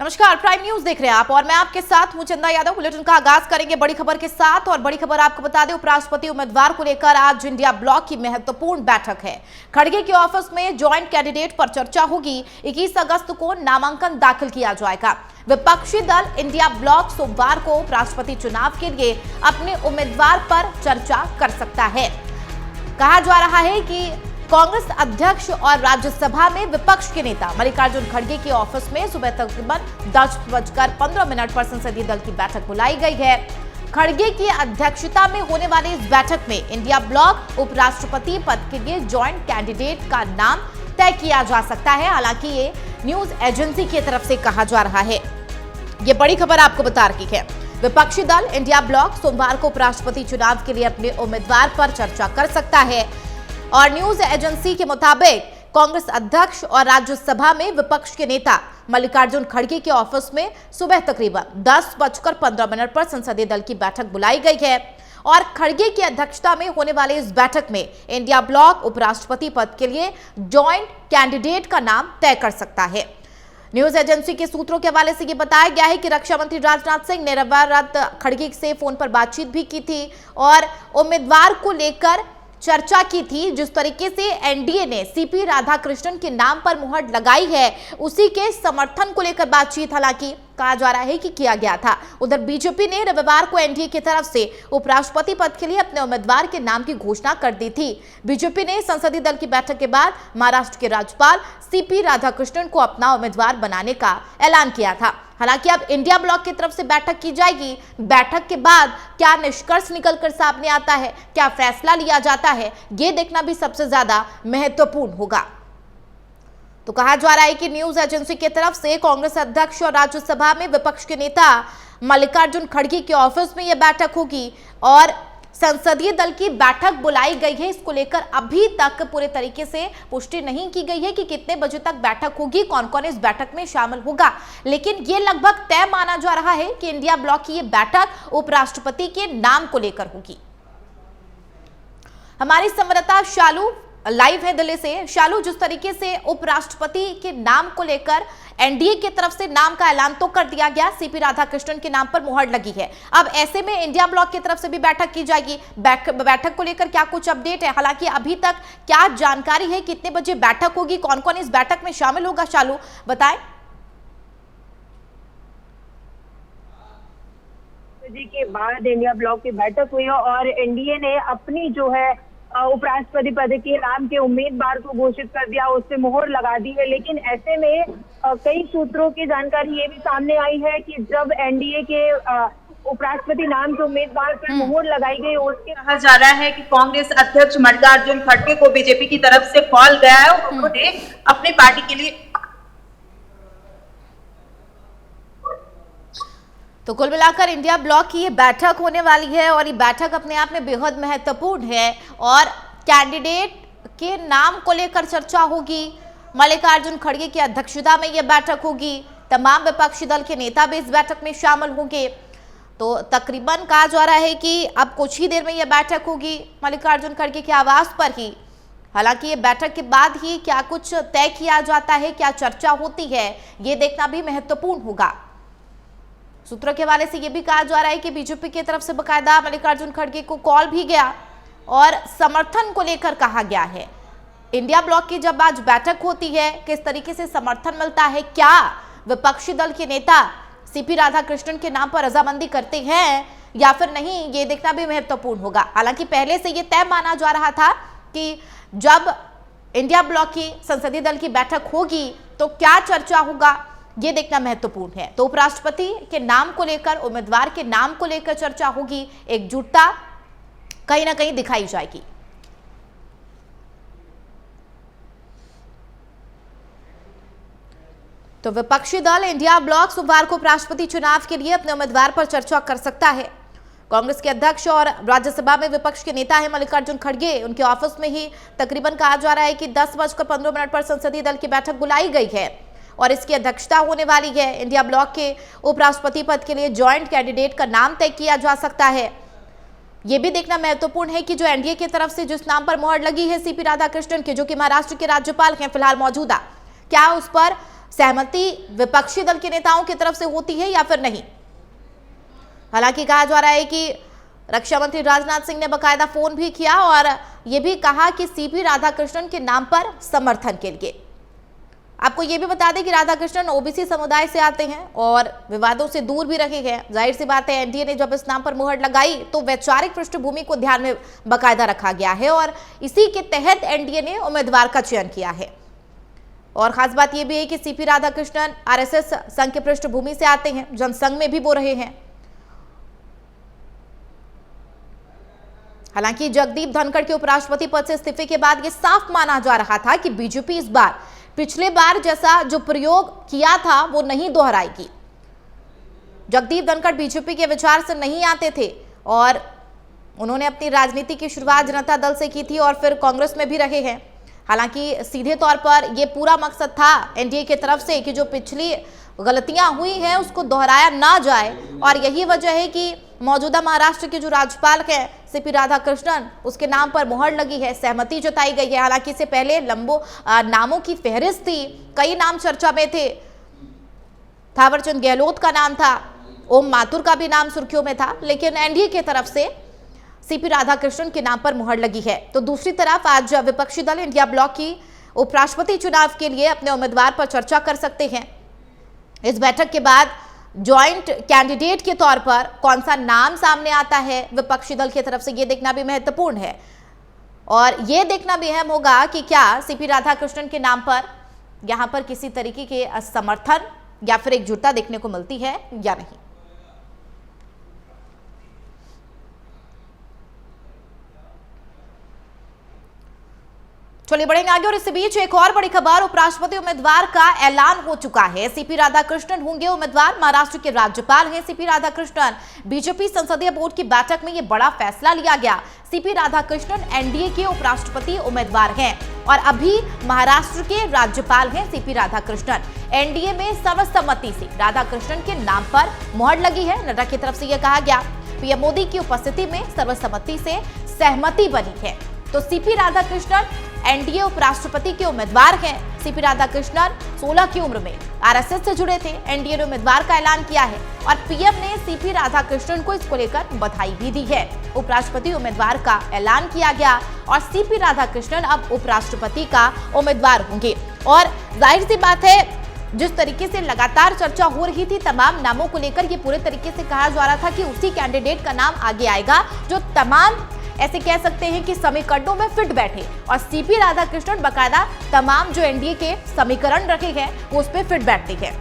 नमस्कार, prime news देख रहे हैं आप और मैं आपके साथ हूं चंदा यादव। बुलेटिन का आगाज करेंगे बड़ी खबर के साथ और बड़ी खबर आपको बता दें, उपराष्ट्रपति उम्मीदवार को लेकर आज इंडिया ब्लॉक की महत्वपूर्ण बैठक है। खड़गे के ऑफिस में ज्वाइंट कैंडिडेट पर चर्चा होगी। 21 अगस्त को नामांकन दाखिल किया जाएगा। विपक्षी दल इंडिया ब्लॉक सोमवार को उपराष्ट्रपति चुनाव के लिए अपने उम्मीदवार पर चर्चा कर सकता है। कहा जा रहा है कि कांग्रेस अध्यक्ष और राज्यसभा में विपक्ष के नेता मल्लिकार्जुन खड़गे के ऑफिस में सुबह तकरीबन 10:15 पर संसदीय दल की बैठक बुलाई गई है। खड़गे की अध्यक्षता में होने वाली इस बैठक में इंडिया ब्लॉक उपराष्ट्रपति पद के लिए ज्वाइंट कैंडिडेट का नाम तय किया जा सकता है। हालांकि ये न्यूज एजेंसी की तरफ से कहा जा रहा है। ये बड़ी खबर आपको बता रही है। विपक्षी दल इंडिया ब्लॉक सोमवार को उपराष्ट्रपति चुनाव के लिए अपने उम्मीदवार पर चर्चा कर सकता है और न्यूज एजेंसी के मुताबिक कांग्रेस अध्यक्ष और राज्यसभा में विपक्ष के नेता मल्लिकार्जुन खड़गे के ऑफिस में सुबह तकरीबन 10:15 पर संसदीय दल की बैठक बुलाई गई है और खड़गे की अध्यक्षता में होने वाली इस बैठक में इंडिया ब्लॉक उपराष्ट्रपति पद के लिए ज्वाइंट कैंडिडेट का नाम तय कर सकता है। न्यूज एजेंसी के सूत्रों के हवाले से यह बताया गया है कि रक्षा मंत्री राजनाथ सिंह ने रविवार रात खड़गे से फोन पर बातचीत भी की थी और उम्मीदवार को लेकर चर्चा की थी। जिस तरीके से एनडीए ने सीपी राधाकृष्णन के नाम पर मुहर लगाई है, उसी के समर्थन को लेकर बातचीत हालांकि कहा जा रहा है कि किया गया था। उधर बीजेपी ने रविवार को एनडीए की तरफ से उपराष्ट्रपति पद के लिए अपने उम्मीदवार के नाम की घोषणा कर दी थी। बीजेपी ने संसदीय दल की बैठक के बाद महाराष्ट्र के राज्यपाल सीपी राधाकृष्णन को अपना उम्मीदवार बनाने का ऐलान किया था। हालांकि अब इंडिया ब्लॉक की तरफ से बैठक की जाएगी। बैठक के बाद क्या निष्कर्ष निकलकर सामने आता है, क्या फैसला लिया जाता है, ये देखना भी सबसे ज्यादा महत्वपूर्ण होगा। तो कहा जा रहा है कि न्यूज एजेंसी की तरफ से कांग्रेस अध्यक्ष और राज्यसभा में विपक्ष के नेता मल्लिकार्जुन खड़गे के ऑफिस में यह बैठक होगी और संसदीय दल की बैठक बुलाई गई है। इसको लेकर अभी तक पूरे तरीके से पुष्टि नहीं की गई है कि कितने बजे तक बैठक होगी, कौन कौन इस बैठक में शामिल होगा, लेकिन ये लगभग तय माना जा रहा है कि इंडिया ब्लॉक की ये बैठक उपराष्ट्रपति के नाम को लेकर होगी। हमारी संवाददाता शालू लाइव है दिल्ली से। शालू, जिस तरीके से उपराष्ट्रपति के नाम को लेकर एनडीए की तरफ से नाम का ऐलान तो कर दिया गया, सीपी राधाकृष्णन के नाम पर मुहर लगी है, अब ऐसे में इंडिया ब्लॉक की तरफ से भी बैठक की जाएगी। बैठक को लेकर क्या कुछ अपडेट है? हालांकि अभी तक क्या जानकारी है, कितने बजे बैठक होगी, कौन कौन इस बैठक में शामिल होगा? शालू बताएं। जी के बाद इंडिया ब्लॉक की बैठक हुई और एनडीए ने अपनी जो है उपराष्ट्रपति पद के नाम के उम्मीदवार को घोषित कर दिया, उससे मोहर लगा दी है। लेकिन ऐसे में कई सूत्रों की जानकारी ये भी सामने आई है कि जब एनडीए के उपराष्ट्रपति नाम के उम्मीदवार पर मोहर लगाई गई, उसके कहा जा रहा है कि कांग्रेस अध्यक्ष मल्लिकार्जुन खड़गे को बीजेपी की तरफ से कॉल गया है और उन्होंने अपनी पार्टी के लिए तो कुल मिलाकर इंडिया ब्लॉक की ये बैठक होने वाली है और ये बैठक अपने आप में बेहद महत्वपूर्ण है और कैंडिडेट के नाम को लेकर चर्चा होगी। मल्लिकार्जुन खड़गे की अध्यक्षता में यह बैठक होगी। तमाम विपक्षी दल के नेता भी इस बैठक में शामिल होंगे। तो तकरीबन कहा जा रहा है कि अब कुछ ही देर में यह बैठक होगी मल्लिकार्जुन खड़गे के आवास पर ही। हालांकि ये बैठक के बाद ही क्या कुछ तय किया जाता है, क्या चर्चा होती है, ये देखना भी महत्वपूर्ण होगा। सूत्रों के हवाले से यह भी कहा जा रहा है कि बीजेपी की तरफ से बकायदा मल्लिकार्जुन खड़गे को कॉल भी गया और समर्थन को लेकर कहा गया है। इंडिया ब्लॉक की जब आज बैठक होती है, किस तरीके से समर्थन मिलता है, क्या विपक्षी दल के नेता सीपी राधाकृष्णन के नाम पर रजामंदी करते हैं या फिर नहीं, ये देखना भी महत्वपूर्ण होगा। हालांकि पहले से यह तय माना जा रहा था कि जब इंडिया ब्लॉक की संसदीय दल की बैठक होगी तो क्या चर्चा होगा, ये देखना महत्वपूर्ण है। तो उपराष्ट्रपति के नाम को लेकर, उम्मीदवार के नाम को लेकर चर्चा होगी, एकजुटता कहीं ना कहीं दिखाई जाएगी। तो विपक्षी दल इंडिया ब्लॉक सोमवार को उपराष्ट्रपति चुनाव के लिए अपने उम्मीदवार पर चर्चा कर सकता है। कांग्रेस के अध्यक्ष और राज्यसभा में विपक्ष के नेता है मल्लिकार्जुन खड़गे, उनके ऑफिस में ही तकरीबन कहा जा रहा है कि 10:15 पर संसदीय दल की बैठक बुलाई गई है और इसकी अध्यक्षता होने वाली है। इंडिया ब्लॉक के उपराष्ट्रपति पद के लिए ज्वाइंट कैंडिडेट का नाम तय किया जा सकता है। यह भी देखना महत्वपूर्ण है कि जो एनडीए की तरफ से जिस नाम पर मुहर लगी है सीपी राधाकृष्णन के, जो कि महाराष्ट्र के राज्यपाल हैं फिलहाल मौजूदा, क्या उस पर सहमति विपक्षी दल के नेताओं की तरफ से होती है या फिर नहीं। हालांकि कहा जा रहा है कि रक्षा मंत्री राजनाथ सिंह ने बकायदा फोन भी किया और यह भी कहा कि सीपी राधाकृष्णन के नाम पर समर्थन के लिए। आपको ये भी बता दें कि राधाकृष्णन ओबीसी समुदाय से आते हैं और विवादों से दूर भी रहे हैं। जाहिर सी बात है, एनडीए ने जब इस नाम पर मुहर लगाई तो वैचारिक पृष्ठभूमि को ध्यान में बकायदा रखा गया है और इसी के तहत एनडीए ने उम्मीदवार का चयन किया है। और खास बात यह भी है कि सीपी राधाकृष्णन आरएसएस संघ की पृष्ठभूमि से आते हैं, जनसंघ में भी वो रहे हैं। हालांकि जगदीप धनखड़ के उपराष्ट्रपति पद से इस्तीफे के बाद यह साफ माना जा रहा था कि बीजेपी इस बार पिछले बार जैसा जो प्रयोग किया था वो नहीं दोहराएगी। जगदीप धनखड़ बीजेपी के विचार से नहीं आते थे और उन्होंने अपनी राजनीति की शुरुआत जनता दल से की थी और फिर कांग्रेस में भी रहे हैं। हालांकि सीधे तौर पर यह पूरा मकसद था एनडीए की तरफ से कि जो पिछली गलतियां हुई हैं उसको दोहराया ना जाए और यही वजह है कि मौजूदा महाराष्ट्र के जो राज्यपाल हैं सीपी राधाकृष्णन, उसके नाम पर मुहर लगी है, सहमति जताई गई है। हालांकि इससे पहले लंबो नामों की फहरिस्त थी, कई नाम चर्चा में थे। थावरचंद गहलोत का नाम था, ओम माथुर का भी नाम सुर्खियों में था, लेकिन एनडीए की तरफ से सीपी राधाकृष्णन के नाम पर मुहर लगी है। तो दूसरी तरफ आज विपक्षी दल इंडिया ब्लॉक की उपराष्ट्रपति चुनाव के लिए अपने उम्मीदवार पर चर्चा कर सकते हैं। इस बैठक के बाद जॉइंट कैंडिडेट के तौर पर कौन सा नाम सामने आता है विपक्षी दल की तरफ से, यह देखना भी महत्वपूर्ण है और यह देखना भी अहम होगा कि क्या सीपी राधाकृष्णन के नाम पर यहां पर किसी तरीके के समर्थन या फिर एकजुटता देखने को मिलती है या नहीं। चलिए बढ़ेंगे आगे और इसी बीच एक और बड़ी खबर, उपराष्ट्रपति उम्मीदवार का ऐलान हो चुका है। सीपी राधाकृष्णन होंगे उम्मीदवार। महाराष्ट्र के राज्यपाल हैं सीपी राधाकृष्णन। बीजेपी संसदीय बोर्ड की बैठक में यह बड़ा फैसला लिया गया। सीपी राधाकृष्णन एनडीए के उपराष्ट्रपति उम्मीदवार हैं और अभी महाराष्ट्र के राज्यपाल हैं सीपी राधाकृष्णन। एनडीए में सर्वसम्मति से राधाकृष्णन के नाम पर मुहर लगी है। नड्डा की तरफ से यह कहा गया, पीएम मोदी की उपस्थिति में सर्वसम्मति से सहमति बनी है। तो सीपी राधाकृष्णन एनडीए उपराष्ट्रपति के उम्मीदवार हैं। सीपी राधाकृष्णन 16 की उम्र में आरएसएस से जुड़े थे। एनडीए ने उम्मीदवार का ऐलान किया है और पीएम ने सीपी राधाकृष्णन को इसको लेकर बधाई भी दी है। उपराष्ट्रपति उम्मीदवार का ऐलान किया गया और सीपी राधाकृष्णन अब उपराष्ट्रपति का उम्मीदवार होंगे। और जाहिर सी बात है, जिस तरीके से लगातार चर्चा हो रही थी तमाम नामों को लेकर, ये पूरे तरीके से कहा जा रहा था कि उसी कैंडिडेट का नाम आगे आएगा जो तमाम ऐसे कह सकते हैं कि समीकरणों में फिट बैठे और सीपी राधाकृष्णन बकायदा तमाम जो एनडीए के समीकरण रखे हैं वो उस पर फिट बैठते हैं।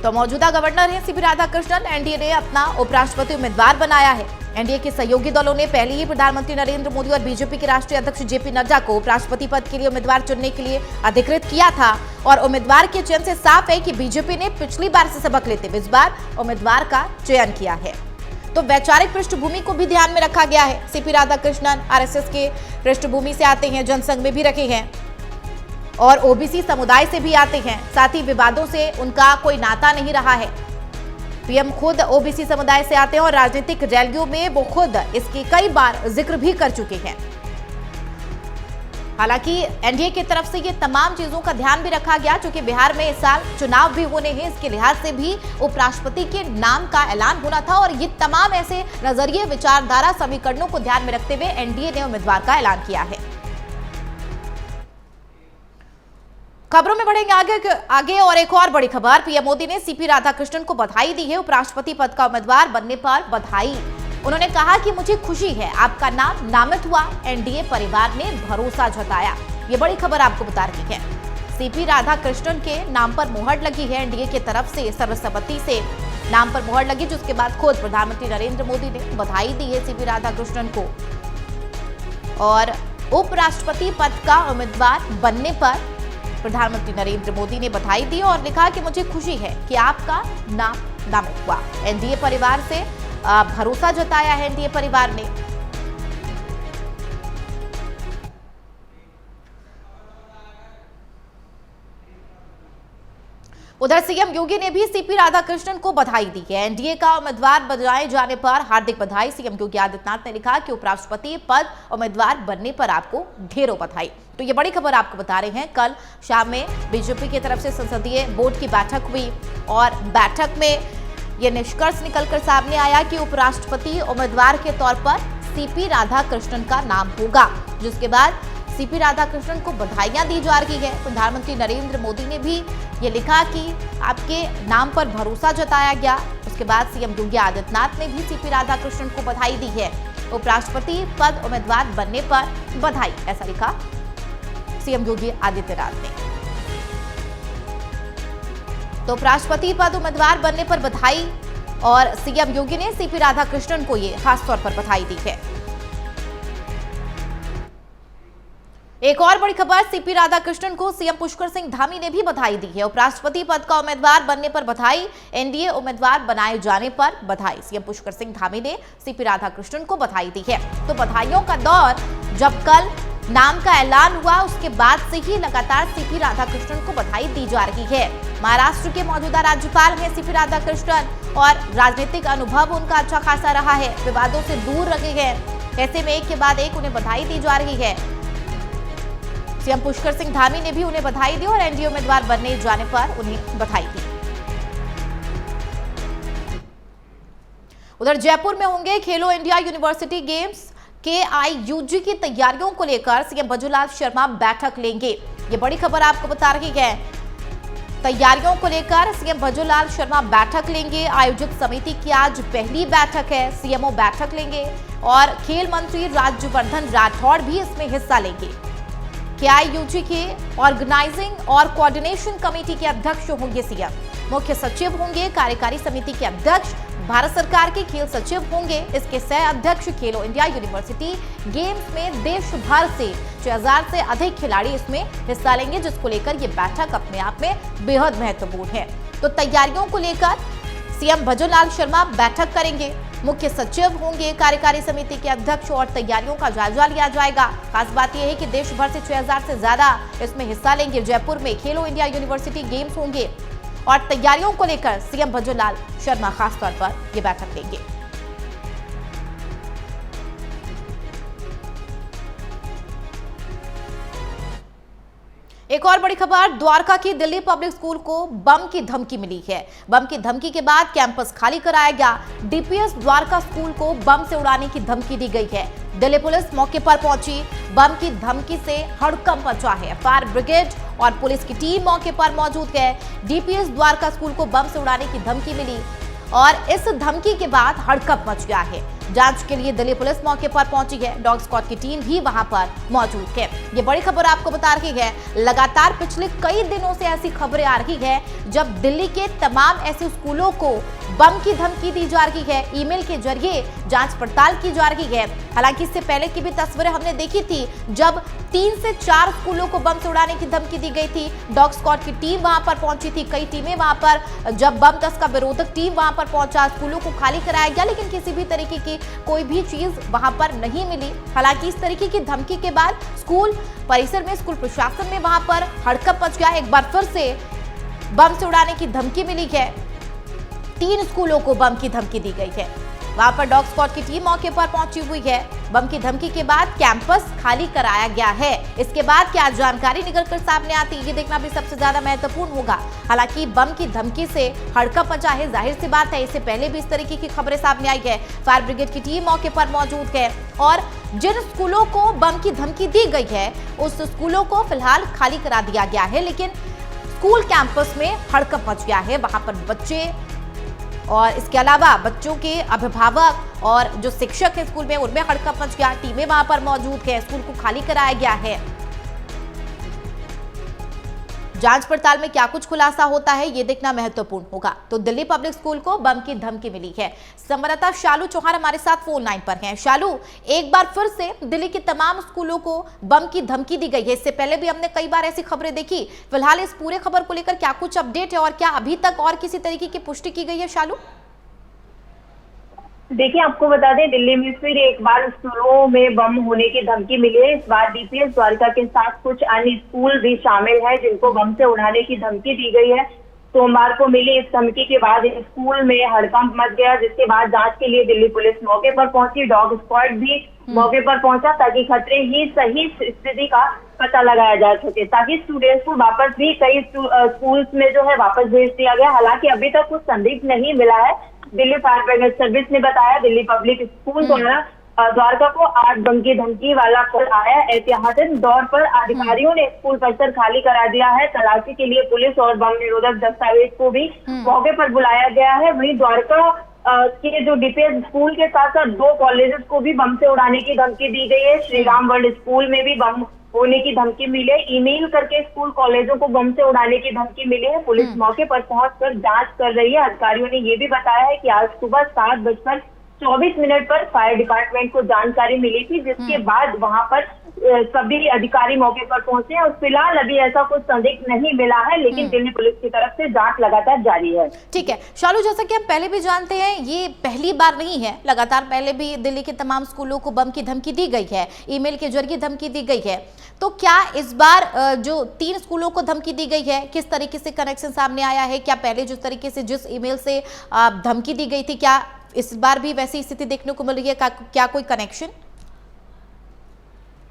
तो मौजूदा गवर्नर हैं सीपी राधाकृष्णन, एनडीए ने अपना उपराष्ट्रपति उम्मीदवार बनाया है। एनडीए के सहयोगी दलों ने पहले ही प्रधानमंत्री नरेंद्र मोदी और बीजेपी के राष्ट्रीय अध्यक्ष जेपी नड्डा को उपराष्ट्रपति पद के लिए उम्मीदवार चुनने के लिए अधिकृत किया था और उम्मीदवार के चयन से साफ है कि बीजेपी ने पिछली बार से सबक लेते हुए इस बार उम्मीदवार का चयन किया है। तो वैचारिक पृष्ठभूमि को भी ध्यान में रखा गया है। सीपी राधाकृष्णन आरएसएस के पृष्ठभूमि से आते हैं, जनसंघ में भी रखे हैं और ओबीसी समुदाय से भी आते हैं। साथ ही विवादों से उनका कोई नाता नहीं रहा है। पीएम खुद ओबीसी समुदाय से आते हैं और राजनीतिक रैलियों में वो खुद इसकी कई बार जिक्र भी कर चुके हैं। हालांकि एनडीए की तरफ से ये तमाम चीजों का ध्यान भी रखा गया, क्योंकि बिहार में इस साल चुनाव भी होने हैं। इसके लिहाज से भी उपराष्ट्रपति के नाम का ऐलान होना था और ये तमाम ऐसे नजरिए, विचारधारा, समीकरणों को ध्यान में रखते हुए एनडीए ने उम्मीदवार का ऐलान किया है। खबरों में बढ़ेंगे आगे और एक और बड़ी खबर, पीएम मोदी ने सीपी राधाकृष्णन को बधाई दी है। उपराष्ट्रपति पद का उम्मीदवार बनने पर बधाई। उन्होंने कहा कि मुझे खुशी है, आपका नाम नामित हुआ, एनडीए परिवार ने भरोसा जताया। ये बड़ी खबर आपको बता रही है। सीपी राधाकृष्णन के नाम पर मुहर लगी है। एनडीए की तरफ से सर्वसम्मति से नाम पर मुहर लगी, जिसके बाद खुद प्रधानमंत्री नरेंद्र मोदी ने बधाई दी है सीपी राधाकृष्णन को और उपराष्ट्रपति पद का उम्मीदवार बनने पर प्रधानमंत्री नरेंद्र मोदी ने बधाई दी और लिखा कि मुझे खुशी है कि आपका नाम नामित हुआ। एनडीए परिवार से भरोसा जताया है एनडीए परिवार ने। उधर सीएम योगी ने भी सीपी राधाकृष्णन को बधाई दी है। एनडीए का उम्मीदवार बनाए जाने पर हार्दिक बधाई। सीएम योगी आदित्यनाथ ने लिखा कि उपराष्ट्रपति पद उम्मीदवार बनने पर आपको ढेरों बधाई। तो ये बड़ी खबर आपको बता रहे हैं। कल शाम में बीजेपी की तरफ से संसदीय बोर्ड की बैठक हुई और बैठक में ये निष्कर्ष निकलकर सामने आया कि उपराष्ट्रपति उम्मीदवार के तौर पर सीपी राधाकृष्णन का नाम होगा, जिसके बाद सीपी राधाकृष्णन को बधाइयां दी जा रही है। प्रधानमंत्री नरेंद्र मोदी ने भी ये लिखा कि आपके नाम पर भरोसा जताया गया। उसके बाद सीएम योगी आदित्यनाथ ने भी सीपी राधाकृष्णन को बधाई दी है। उपराष्ट्रपति पद उम्मीदवार बनने पर बधाई, ऐसा लिखा सीएम योगी आदित्यनाथ ने। तो उपराष्ट्रपति पद उम्मीदवार बनने पर बधाई और सीएम योगी ने सीपी राधाकृष्णन को ये खास तौर पर बधाई दी है। एक और बड़ी खबर, सीपी राधाकृष्णन को सीएम पुष्कर सिंह धामी ने भी बधाई दी है। उपराष्ट्रपति पद का उम्मीदवार बनने पर बधाई, एनडीए उम्मीदवार बनाए जाने पर बधाई। सीएम पुष्कर सिंह धामी ने सीपी राधाकृष्णन को बधाई दी है। तो बधाइयों का दौर जब कल नाम का ऐलान हुआ उसके बाद से ही लगातार सीपी राधाकृष्णन को बधाई दी जा रही है। महाराष्ट्र के मौजूदा राज्यपाल हैं सीपी राधाकृष्णन और राजनीतिक अनुभव उनका अच्छा खासा रहा है, विवादों से दूर रहे हैं। ऐसे में एक के बाद एक उन्हें बधाई दी जा रही है। सीएम पुष्कर सिंह धामी ने भी उन्हें बधाई दी और एनडीए उम्मीदवार बनने जाने पर उन्हें बधाई दी। उधर जयपुर में होंगे खेलो इंडिया यूनिवर्सिटी गेम्स। KIUG की तैयारियों को लेकर सीएम बजूलाल शर्मा बैठक लेंगे। ये बड़ी खबर आपको बता रही है। तैयारियों को लेकर सीएम बजूलाल शर्मा बैठक लेंगे। आयोजक समिति की आज पहली बैठक है। सीएमओ बैठक लेंगे और खेल मंत्री राज्यवर्धन राठौड़ भी इसमें हिस्सा लेंगे। KIUG के ऑर्गेनाइजिंग और कोऑर्डिनेशन कमेटी के अध्यक्ष होंगे सीएम। मुख्य सचिव होंगे कार्यकारी समिति के अध्यक्ष, भारत सरकार के खेल सचिव होंगे। इसके सह अध्यक्ष। खेलो इंडिया यूनिवर्सिटी गेम्स में देश भर से 6000 से अधिक खिलाड़ी इसमें हिस्सा लेंगे, जिसको लेकर ये बैठक अपने आप में बेहद महत्वपूर्ण है। तो तैयारियों को लेकर सीएम बजूलाल शर्मा बैठक करेंगे। मुख्य सचिव होंगे कार्यकारी समिति के अध्यक्ष और तैयारियों का जायजा लिया जाएगा। खास बात यह है कि देश भर से 6000 से ज्यादा इसमें हिस्सा लेंगे। जयपुर में खेलो इंडिया यूनिवर्सिटी गेम्स होंगे और तैयारियों को लेकर सीएम बजूलाल शर्मा खास तौर पर यह बैठक लेंगे। एक और बड़ी खबर, द्वारका की दिल्ली पब्लिक स्कूल को बम की धमकी मिली है। बम की धमकी के बाद कैंपस खाली कराया गया। डीपीएस द्वारका स्कूल को बम से उड़ाने की धमकी दी गई है। दिल्ली पुलिस मौके पर पहुंची। बम की धमकी से हड़कंप मचा है। फायर ब्रिगेड और पुलिस की टीम मौके पर मौजूद है। डीपीएस द्वारका स्कूल को बम से उड़ाने की धमकी मिली और इस धमकी के बाद हड़कंप मच गया है। जांच के लिए दिल्ली पुलिस मौके पर पहुंची है। डॉग स्क्वाड की टीम भी वहां पर मौजूद है। ये बड़ी खबर आपको बता रही है। लगातार पिछले कई दिनों से ऐसी खबरें आ रही है जब दिल्ली के तमाम ऐसे स्कूलों को बम की धमकी दी जा रही है। ईमेल के जरिए जांच पड़ताल की जा रही है। हालांकि इससे पहले की भी तस्वीरें हमने देखी थी जब 3 से 4 स्कूलों को बम से उड़ाने की धमकी दी गई थी। डॉग स्क्वाड की टीम वहां पर पहुंची थी। कई टीमें वहां पर, जब बम तस्कर विरोधक टीम वहां पर पहुंचा, स्कूलों को खाली कराया गया, लेकिन किसी भी तरीके की कोई भी चीज वहां पर नहीं मिली। हालांकि इस तरीके की धमकी के बाद स्कूल परिसर में, स्कूल प्रशासन में वहां पर हड़कंप मच गया। एक बार फिर से बम से उड़ाने की धमकी मिली है। 3 स्कूलों को बम की धमकी दी गई है। वहां पर डॉग स्क्वाड की टीम मौके पर पहुंची हुई है। बम की धमकी के बाद कैंपस खाली कराया गया है। इसके बाद क्या जानकारी निकलकर सामने आती है, ये देखना भी सबसे ज्यादा महत्वपूर्ण होगा। हालांकि बम की धमकी से हड़कंप मचा है, जाहिर सी बात है। इससे पहले भी इस तरीके की खबरें सामने आई है। फायर ब्रिगेड की टीम मौके पर मौजूद है और जिन स्कूलों को बम की धमकी दी गई है उस स्कूलों को फिलहाल खाली करा दिया गया है, लेकिन स्कूल कैंपस में हड़कंप मच गया है। वहां पर बच्चे और इसके अलावा बच्चों के अभिभावक और जो शिक्षक है स्कूल में, उनमें हड़कंप मच गया। टीमें वहां पर मौजूद है। स्कूल को खाली कराया गया है। जांच पड़ताल में क्या कुछ खुलासा होता है ये देखना महत्वपूर्ण होगा। तो दिल्ली पब्लिक स्कूल को बम की धमकी मिली है। संवाददाता शालू चौहान हमारे साथ फोन लाइन पर हैं। शालू, एक बार फिर से दिल्ली के तमाम स्कूलों को बम की धमकी दी गई है। इससे पहले भी हमने कई बार ऐसी खबरें देखी। फिलहाल इस पूरे खबर को लेकर क्या कुछ अपडेट है और क्या अभी तक और किसी तरीके की पुष्टि की गई है? शालू, देखिए, आपको बता दें, दिल्ली में फिर एक बार स्कूलों में बम होने की धमकी मिली है। इस बार डीपीएस द्वारका के साथ कुछ अन्य स्कूल भी शामिल है जिनको बम से उड़ाने की धमकी दी गई है। सोमवार को मिली इस धमकी के बाद स्कूल में हड़कंप मच गया, जिसके बाद जांच के लिए दिल्ली पुलिस मौके पर पहुंची। डॉग स्क्वाड भी मौके पर पहुंचा ताकि खतरे की सही स्थिति का पता लगाया जा सके, ताकि स्टूडेंट्स को वापस भी कई स्कूल्स में जो है वापस भेज दिया गया। हालांकि अभी तक कुछ संदिग्ध नहीं मिला है। दिल्ली फायर ब्रिगेड सर्विस ने बताया दिल्ली पब्लिक स्कूल द्वारा द्वारका को 8 बम की धमकी वाला कॉल आया। ऐतिहासिक दौर पर अधिकारियों ने स्कूल परिसर खाली करा दिया है। तलाशी के लिए पुलिस और बम निरोधक दस्तावेज को भी मौके पर बुलाया गया है। वहीं द्वारका के जो डीपीएस स्कूल के साथ साथ 2 कॉलेजेस को भी बम से उड़ाने की धमकी दी गई है। श्री राम वर्ल्ड स्कूल में भी बम होने की धमकी मिली है। ईमेल करके स्कूल कॉलेजों को बम से उड़ाने की धमकी मिली है। पुलिस मौके पर पहुंचकर जांच कर रही है। अधिकारियों ने ये भी बताया है कि आज सुबह 7:24 पर फायर डिपार्टमेंट को जानकारी मिली थी, जिसके बाद वहां पर सभी अधिकारी मौके पर पहुंचे और फिलहाल अभी ऐसा कुछ संदिग्ध नहीं मिला है, लेकिन दिल्ली पुलिस की तरफ से जांच लगातार जारी है। ठीक है शालू, जैसा कि हम पहले भी जानते हैं ये पहली बार नहीं है, लगातार पहले भी दिल्ली के तमाम स्कूलों को बम की धमकी दी गई है, ईमेल के जरिए धमकी दी गई है। तो क्या इस बार जो 3 स्कूलों को धमकी दी गई है, किस तरीके से कनेक्शन सामने आया है? क्या पहले जिस तरीके से जिस ईमेल से धमकी दी गई थी, क्या इस बार भी वैसी स्थिति देखने को मिल रही है? क्या कोई कनेक्शन?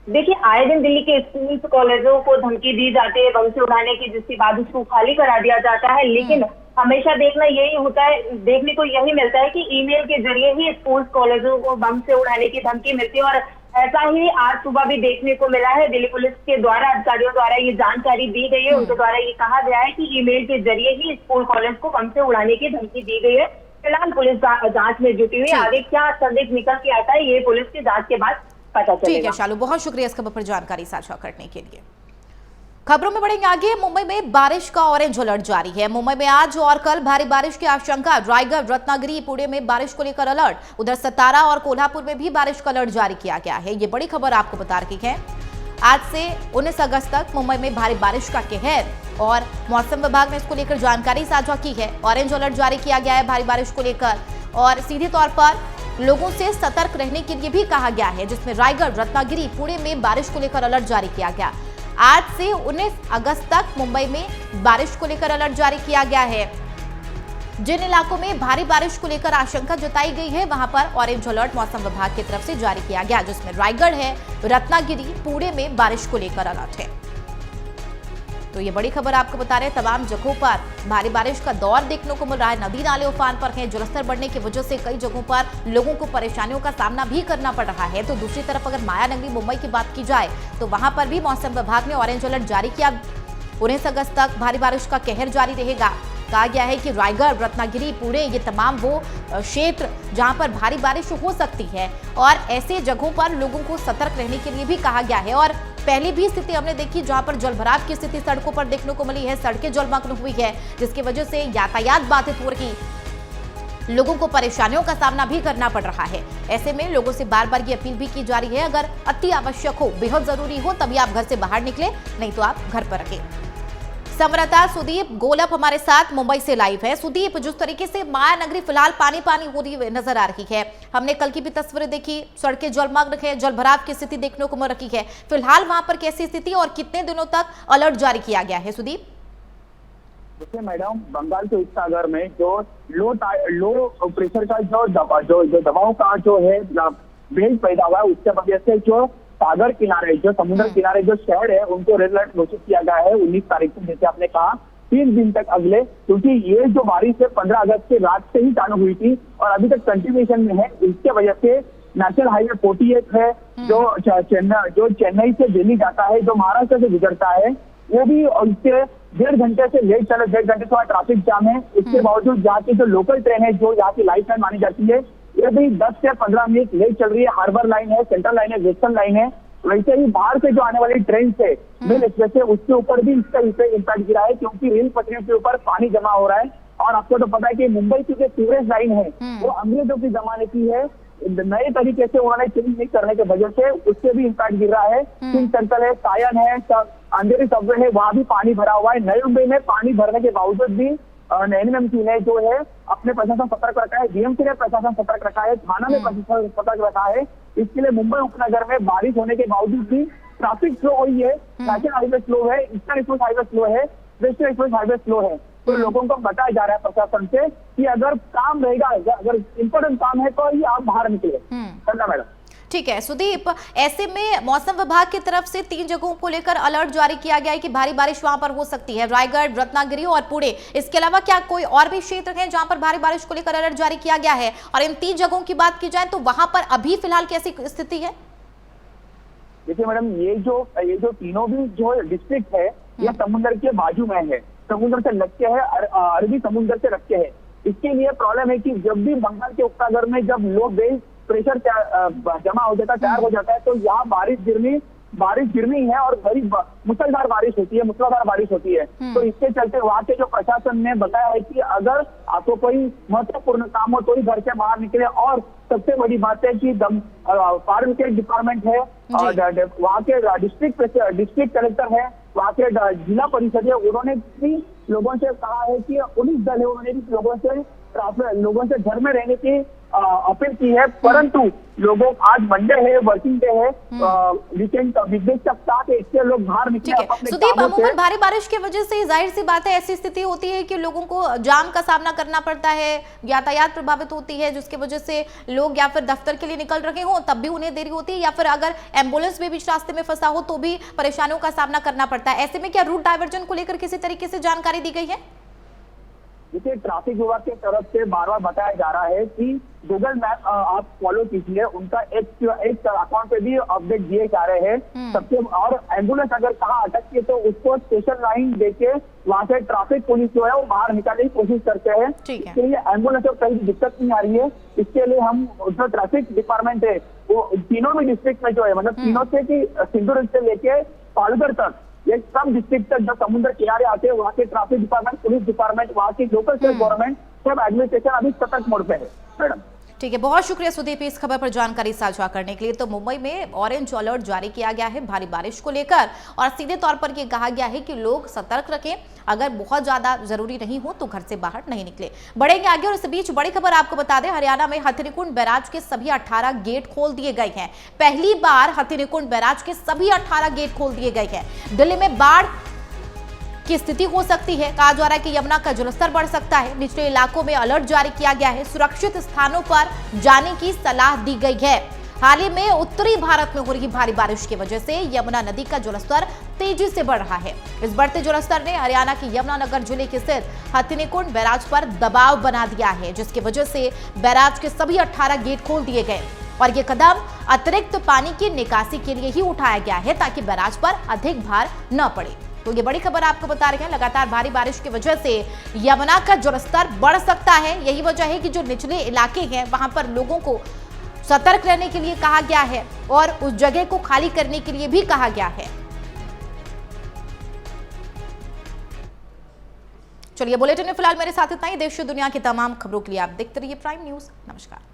देखिए, आए दिन दिल्ली के स्कूल कॉलेजों को धमकी दी जाती है बम से उड़ाने की, जिसके बाद उसको खाली करा दिया जाता है। लेकिन हमेशा देखना यही होता है, देखने को यही मिलता है कि ईमेल के जरिए ही स्कूल कॉलेजों को बम से उड़ाने की धमकी मिलती है। और ऐसा ही आज सुबह भी देखने को मिला है। दिल्ली पुलिस के द्वारा अधिकारियों द्वारा ये जानकारी दी गई है। उनके द्वारा ये कहा गया है कि ईमेल के जरिए ही स्कूल कॉलेज को बम से उड़ाने की धमकी दी गई है। फिलहाल पुलिस जांच में जुटी हुई है। आगे क्या संदिग्ध निकल के आता है ये पुलिस की जांच के बाद पता चलेगा। ठीक है शालू, बहुत शुक्रिया इस खबर पर जानकारी साझा करने के लिए। खबरों में बढ़ेंगे आगे। मुंबई में बारिश का ऑरेंज अलर्ट जारी है। मुंबई में आज और कल भारी बारिश की आशंका। रायगढ़, रत्नागिरी, पुणे में बारिश को लेकर अलर्ट। उधर सतारा और कोल्हापुर में भी बारिश का अलर्ट जारी किया गया है। ये बड़ी खबर आपको बता रही है। आज से 19 अगस्त तक मुंबई में भारी बारिश का कहर, और मौसम विभाग ने इसको लेकर जानकारी साझा की है। ऑरेंज अलर्ट जारी किया गया है भारी बारिश को लेकर, और सीधे तौर पर लोगों से सतर्क रहने के लिए भी कहा गया है, जिसमें रायगढ़, रत्नागिरी, पुणे में बारिश को लेकर अलर्ट जारी किया गया। आज से 19 अगस्त तक मुंबई में बारिश को लेकर अलर्ट जारी किया गया है। जिन इलाकों में भारी बारिश को लेकर आशंका जताई गई है वहां पर ऑरेंज अलर्ट मौसम विभाग की तरफ से जारी किया गया, जिसमें रायगढ़ है, रत्नागिरी, पुणे में बारिश को लेकर अलर्ट है। तो ये बड़ी खबर आपको बता रहे हैं। तमाम जगहों पर भारी बारिश का दौर देखने को मिल रहा है। नदी नाले उफान पर हैं। जलस्तर बढ़ने की वजह से कई जगहों पर लोगों को परेशानियों का सामना भी करना पड़ रहा है। तो दूसरी तरफ अगर मायानगरी मुंबई की बात की जाए तो वहां पर भी मौसम विभाग ने ऑरेंज अलर्ट जारी किया। 19 अगस्त तक भारी बारिश का कहर जारी रहेगा। कहा गया है कि रायगढ़, रत्नागिरी, पुणे ये तमाम वो क्षेत्र जहां पर भारी बारिश हो सकती है, और ऐसे जगहों पर लोगों को सतर्क रहने के लिए भी कहा गया है। और पहले भी स्थिति हमने देखी जहां पर जलभराव की स्थिति सड़कों पर देखने को मिली है। सड़कें जलमग्न हुई है, जिसकी वजह से यातायात बाधित हो रही, लोगों को परेशानियों का सामना भी करना पड़ रहा है। ऐसे में लोगों से बार बार ये अपील भी की जा रही है, अगर अति आवश्यक हो, बेहद जरूरी हो, तभी आप घर से बाहर निकले, नहीं तो आप घर पर रखें। संवाददाता सुदीप गोलप हमारे साथ मुंबई से लाइव है। सुदीप, जिस तरीके से मायानगरी फिलहाल पानी पानी होती हुई नजर आ रही है, हमने कल की भी तस्वीरें देखी, सड़कें जलमग्न है, जलभराव की स्थिति देखने को मिल रही है। फिलहाल वहां पर कैसी स्थिति और कितने दिनों तक अलर्ट जारी किया गया है? सुदीप, देखिए मैडम, बंगाल के उपसागर में जो लो प्रेशर का जो दबाव का जो है बेंच पैदा हुआ है, उसके वजह से जो सागर किनारे, जो समुद्र किनारे जो शहर है, उनको रेड अलर्ट घोषित किया गया है 19 तारीख से, जैसे आपने कहा 3 दिन तक अगले, क्योंकि ये जो बारिश है 15 अगस्त के रात से ही चालू हुई थी और अभी तक कंटिन्यूएशन में है। इसके वजह से नेशनल हाईवे 48 है जो चेन्नई से दिल्ली जाता है, जो महाराष्ट्र से गुजरता है, वो भी उसके 1.5 घंटे से लेट चले, 1.5 घंटे से ट्रैफिक जाम है। इसके बावजूद यहाँ की जो लोकल ट्रेन है, जो यहाँ की लाइफ लाइन मानी जाती है, ये भी 10 से 15 मिनट लेट चल रही है। हार्बर लाइन है, सेंट्रल लाइन है, वेस्टर्न लाइन है। वैसे ही बाहर से जो आने वाली ट्रेन है मेल एक्सप्रेस है, उसके ऊपर भी इसका इम्पैक्ट गिरा है, क्योंकि रेल पटरियों के ऊपर पानी जमा हो रहा है। और आपको तो पता है कि मुंबई की जो सीवरेज लाइन है वो अंग्रेजों की जमाने की है, नए तरीके से उन्होंने चेंज नहीं करने की वजह से उससे भी इम्पैक्ट गिर रहा है। किंग सर्कल है, सायन है, अंधेरी सबवे है, वहां भी पानी भरा हुआ है। नई मुंबई में पानी भरने के बावजूद भी एनएमसी ने जो है अपने प्रशासन सतर्क रखा है, डीएमसी ने प्रशासन सतर्क रखा है, थाना में प्रशासन सतर्क रखा है। इसके लिए मुंबई उपनगर में बारिश होने के बावजूद भी ट्रैफिक स्लो हुई है। नेशनल हाईवे स्लो है, ईस्टर्न एक्सप्रेस हाईवे स्लो है, वेस्टर्न एक्सप्रेस हाईवे स्लो है। तो लोगों को बताया जा रहा है प्रशासन से कि अगर काम रहेगा, अगर इम्पोर्टेंट काम है तो ही आप बाहर निकले। चंदा मैडम। ठीक है सुदीप, ऐसे में मौसम विभाग की तरफ से 3 जगहों को लेकर अलर्ट जारी किया गया है कि भारी बारिश वहां पर हो सकती है, रायगढ़, रत्नागिरी और पुणे। इसके अलावा क्या कोई और भी क्षेत्र हैं जहां पर भारी बारिश को लेकर अलर्ट जारी किया गया है? और इन 3 जगहों की बात की जाए तो वहां पर अभी फिलहाल कैसी स्थिति है? देखिए मैडम, ये जो तीनों भी जो डिस्ट्रिक्ट है ये समुद्र के बाजू में है, समुद्र से लग के है, अरबी समुद्र से लग के है। इसके लिए प्रॉब्लम है कि जब भी बंगाल के उपसागर में जब लो बेस प्रेशर जमा हो जाता है, तैयार हो जाता है, तो यहाँ बारिश गिरनी है और बड़ी मूसलाधार बारिश होती है। तो इसके चलते वहाँ के जो प्रशासन ने बताया है कि अगर आपको कोई महत्वपूर्ण काम हो तो ही घर से बाहर निकले। और सबसे बड़ी बात है कि फॉरेन के डिपार्टमेंट है, वहाँ के डिस्ट्रिक्ट कलेक्टर है, वहाँ के जिला परिषद है, उन्होंने भी लोगों से कहा है कि पुलिस दल है, उन्होंने भी लोगों से घर में रहने की अपील की है। परंतु लोगों आज मंडे है, वर्किंग डे है, वीकेंड सप्ताह है, इससे लोग बाहर निकले अपने सुदीप, अमूमन भारी बारिश की वजह से जाहिर सी बात है ऐसी स्थिति होती है कि लोगों को जाम का सामना करना पड़ता है, यातायात प्रभावित होती है, जिसकी वजह से लोग या फिर दफ्तर के लिए निकल रहे हो तब भी उन्हें देरी होती है, या फिर अगर एम्बुलेंस भी बीच रास्ते में फंसा हो तो भी परेशानियों का सामना करना पड़ता है। ऐसे में क्या रूट डाइवर्जन को लेकर किसी तरीके से जानकारी दी गई है? देखिए, ट्रैफिक विभाग की तरफ से बार बार बताया जा रहा है कि गूगल मैप आप फॉलो कीजिए, उनका एक अकाउंट पे भी अपडेट दिए जा रहे हैं सबसे। और एम्बुलेंस अगर कहाँ अटकती है तो उसको स्टेशन लाइन देके वहाँ से ट्रैफिक पुलिस जो है वो बाहर निकालने की कोशिश करते हैं। इसके लिए एम्बुलेंस को कहीं दिक्कत नहीं आ रही है। इसके लिए हम जो ट्रैफिक डिपार्टमेंट है वो तीनों भी डिस्ट्रिक्ट में जो है, मतलब तीनों से कि सिंधुदुर्ग से लेके पालघर तक, ये सब डिस्ट्रिक्ट तक जो समुद्र किनारे आते हैं वहाँ के ट्रैफिक डिपार्टमेंट, पुलिस डिपार्टमेंट, वहाँ की लोकल स्टेट गवर्नमेंट, सब एडमिनिस्ट्रेशन अभी सतर्क मोड पे है। मैडम ठीक है, बहुत शुक्रिया सुदीप इस खबर पर जानकारी साझा करने के लिए। तो मुंबई में ऑरेंज अलर्ट जारी किया गया है भारी बारिश को लेकर, और सीधे तौर पर यह कहा गया है कि लोग सतर्क रखें, अगर बहुत ज्यादा जरूरी नहीं हो तो घर से बाहर नहीं निकले। बढ़ेंगे आगे, और इस बीच बड़ी खबर आपको बता दें, हरियाणा में हथिनीकुंड बैराज के सभी 18 गेट खोल दिए गए हैं। पहली बार हथिनीकुंड बैराज के सभी 18 गेट खोल दिए गए हैं। दिल्ली में बाढ़ की स्थिति हो सकती है, कहा जा रहा है कि यमुना का जलस्तर बढ़ सकता है। निचले इलाकों में अलर्ट जारी किया गया है, सुरक्षित स्थानों पर जाने की सलाह दी गई है। हाल ही में उत्तरी भारत में हो रही भारी बारिश की वजह से यमुना नदी का जलस्तर तेजी से बढ़ रहा है। इस बढ़ते जलस्तर ने हरियाणा के यमुनानगर जिले के स्थित हथिनीकुंड बैराज पर दबाव बना दिया है, जिसकी वजह से बैराज के सभी 18 गेट खोल दिए गए। और ये कदम अतिरिक्त पानी की निकासी के लिए ही उठाया गया है, ताकि बैराज पर अधिक भार न पड़े। तो ये बड़ी खबर आपको बता रहे हैं, लगातार भारी बारिश की वजह से यमुना का जलस्तर बढ़ सकता है। यही वजह है कि जो निचले इलाके हैं वहां पर लोगों को सतर्क रहने के लिए कहा गया है, और उस जगह को खाली करने के लिए भी कहा गया है। चलिए, बुलेटिन में फिलहाल मेरे साथ इतना ही। देश और दुनिया की तमाम खबरों के लिए आप देखते रहिए प्राइम न्यूज। नमस्कार।